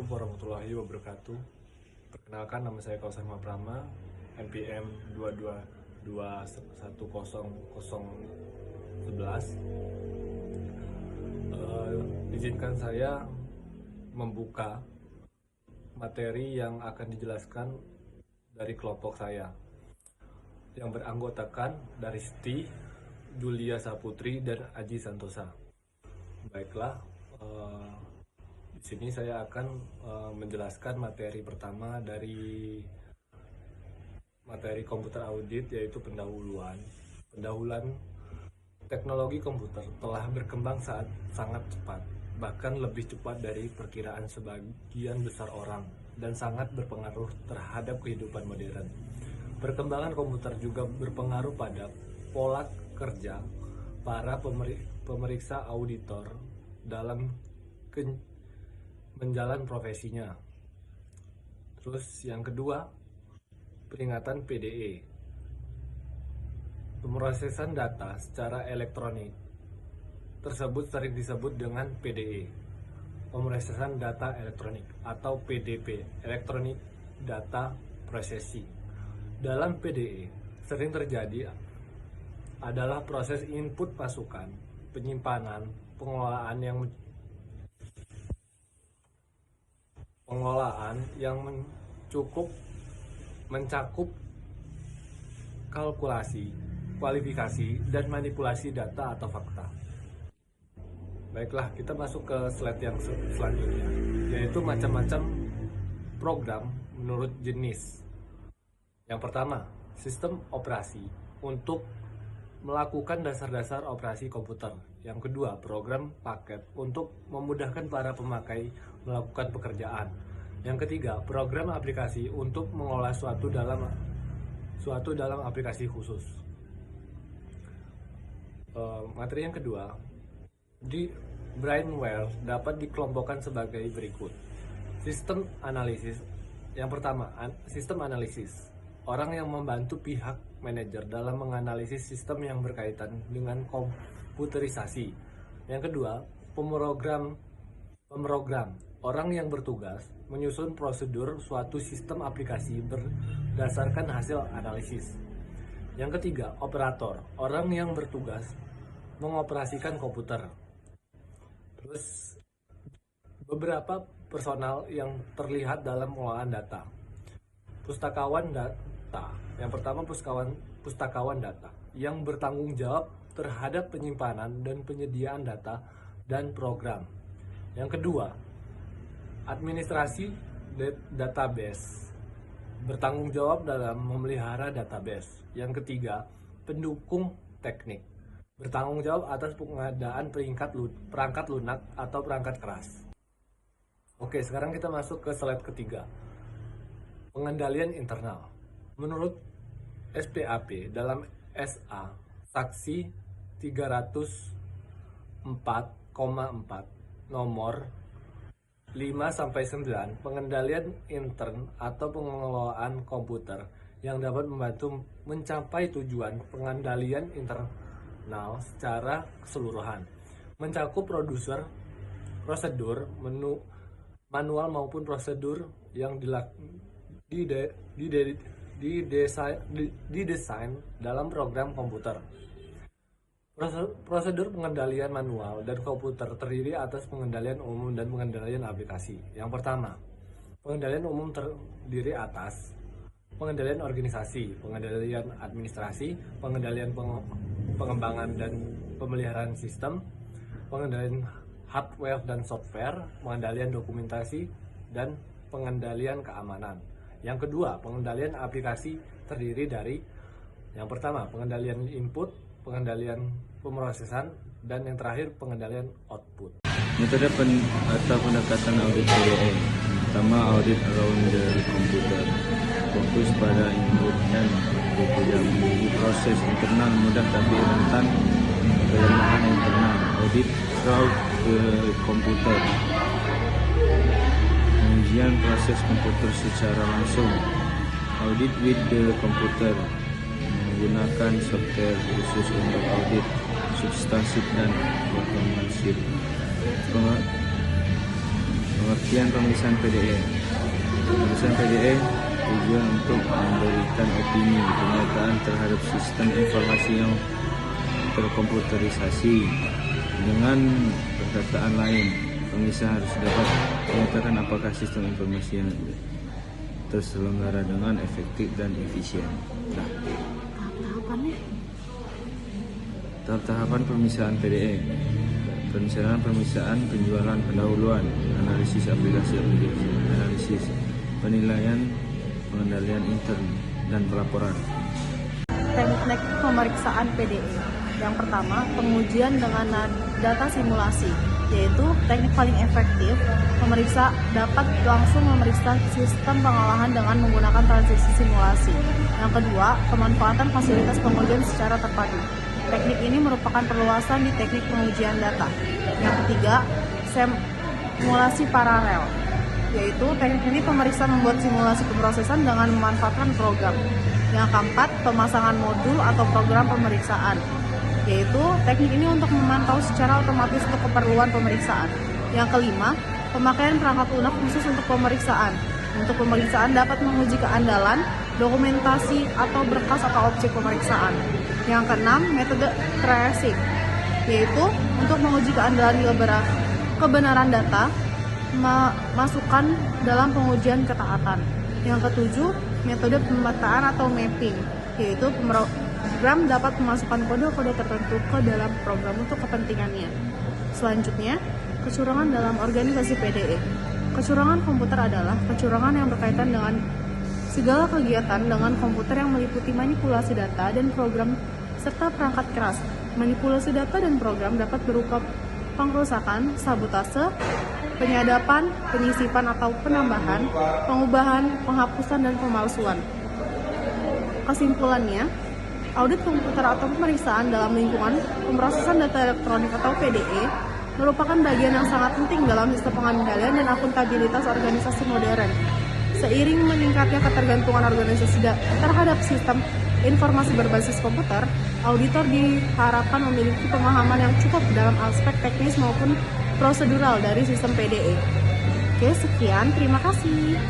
Assalamualaikum warahmatullahi wabarakatuh. Perkenalkan, nama saya Kausan Prama, NPM 222110011. Izinkan saya membuka materi yang akan dijelaskan dari kelompok saya yang beranggotakan dari Sti, Julia Saputri, dan Aji Santosa. Baiklah, di sini saya akan menjelaskan materi pertama dari materi komputer audit, yaitu pendahuluan. Teknologi komputer telah berkembang sangat cepat, bahkan lebih cepat dari perkiraan sebagian besar orang, dan sangat berpengaruh terhadap kehidupan modern. Perkembangan komputer juga berpengaruh pada pola kerja para pemeriksa auditor dalam menjalan profesinya. Terus yang kedua, peringatan PDE. Pemrosesan data secara elektronik tersebut sering disebut dengan PDE. Pemrosesan data elektronik atau PDP, Electronic Data Processing. Dalam PDE sering terjadi adalah proses input masukan, penyimpanan, pengelolaan yang mencakup kalkulasi, kualifikasi, dan manipulasi data atau fakta. Baiklah, kita masuk ke slide yang selanjutnya, yaitu macam-macam program menurut jenis. Yang pertama, sistem operasi untuk melakukan dasar-dasar operasi komputer. Yang kedua, program paket untuk memudahkan para pemakai melakukan pekerjaan. Yang ketiga, program aplikasi untuk mengolah suatu dalam aplikasi khusus. Materi yang kedua, di brainware dapat dikelompokkan sebagai berikut. Sistem analisis. Yang pertama, sistem analisis. Orang yang membantu pihak manajer dalam menganalisis sistem yang berkaitan dengan komputerisasi. Yang kedua, pemrogram. Orang yang bertugas menyusun prosedur suatu sistem aplikasi berdasarkan hasil analisis. Yang ketiga, operator. Orang yang bertugas mengoperasikan komputer. Terus, beberapa personal yang terlihat dalam pengolahan data. Pustakawan data. Yang pertama, pustakawan data yang bertanggung jawab terhadap penyimpanan dan penyediaan data dan program. Yang kedua, administrasi database, bertanggung jawab dalam memelihara database. Yang ketiga, pendukung teknik, bertanggung jawab atas pengadaan perangkat lunak atau perangkat keras. Oke, sekarang kita masuk ke slide ketiga. Pengendalian internal. Menurut SPAP dalam SA Saksi 304,4 nomor 5-9, pengendalian intern atau pengelolaan komputer yang dapat membantu mencapai tujuan pengendalian internal secara keseluruhan. Mencakup prosedur, manual maupun prosedur yang didesain dalam program komputer. Prosedur pengendalian manual dan komputer terdiri atas pengendalian umum dan pengendalian aplikasi. Yang pertama, pengendalian umum terdiri atas pengendalian organisasi, pengendalian administrasi, pengendalian pengembangan dan pemeliharaan sistem, pengendalian hardware dan software, pengendalian dokumentasi, dan pengendalian keamanan. Yang kedua, pengendalian aplikasi terdiri dari yang pertama, pengendalian input, pengendalian pemrosesan, dan yang terakhir pengendalian output. Metode atau pendekatan audit PDE. Pertama, audit around the computer. Fokus pada input dan program. Proses internal mudah tapi rentan kelemahan internal. Audit through the komputer. Pengujian proses komputer secara langsung. Audit with the computer. Menggunakan software khusus untuk audit substansif dan otomatis. Pengertian pemeriksaan PDE. Pemeriksaan PDE tujuan untuk memberikan opini pernyataan terhadap sistem informasi yang terkomputerisasi. Dengan perkataan lain, pemeriksa harus dapat menyatakan apakah sistem informasi yang terselenggara dengan efektif dan efisien. Nah, Tahap-tahapannya? tahap-tahapan pemeriksaan PDE. Perencanaan pemeriksaan, penjualan, pendahuluan, analisis aplikasi, analisis, penilaian, pengendalian intern, dan pelaporan. Teknik pemeriksaan PDE. Yang pertama, pengujian dengan data simulasi, yaitu teknik paling efektif. Pemeriksa dapat langsung memeriksa sistem pengolahan dengan menggunakan transisi simulasi. Yang kedua, pemanfaatan fasilitas pengujian secara terpadu. Teknik ini merupakan perluasan di teknik pengujian data. Yang ketiga, simulasi paralel, yaitu teknik ini pemeriksa membuat simulasi pemrosesan dengan memanfaatkan program. Yang keempat, pemasangan modul atau program pemeriksaan, yaitu teknik ini untuk memantau secara otomatis untuk keperluan pemeriksaan. Yang kelima, pemakaian perangkat lunak khusus untuk pemeriksaan. Untuk pemeriksaan dapat menguji keandalan, dokumentasi, atau berkas atau objek pemeriksaan. Yang keenam, metode tracing, yaitu untuk menguji keandalan kebenaran data, masukan dalam pengujian ketaatan. Yang ketujuh, metode pemetaan atau mapping, yaitu program dapat memasukkan kode-kode tertentu ke dalam program untuk kepentingannya. Selanjutnya, kecurangan dalam organisasi PDE. Kecurangan komputer adalah kecurangan yang berkaitan dengan segala kegiatan dengan komputer yang meliputi manipulasi data dan program serta perangkat keras. Manipulasi data dan program dapat berupa pengrusakan, sabotase, penyadapan, penyisipan atau penambahan, pengubahan, penghapusan, dan pemalsuan. Kesimpulannya, audit komputer atau pemeriksaan dalam lingkungan pemrosesan data elektronik atau PDE merupakan bagian yang sangat penting dalam sistem pengendalian dan akuntabilitas organisasi modern. Seiring meningkatnya ketergantungan organisasi terhadap sistem informasi berbasis komputer, auditor diharapkan memiliki pemahaman yang cukup dalam aspek teknis maupun prosedural dari sistem PDE. Oke, sekian. Terima kasih.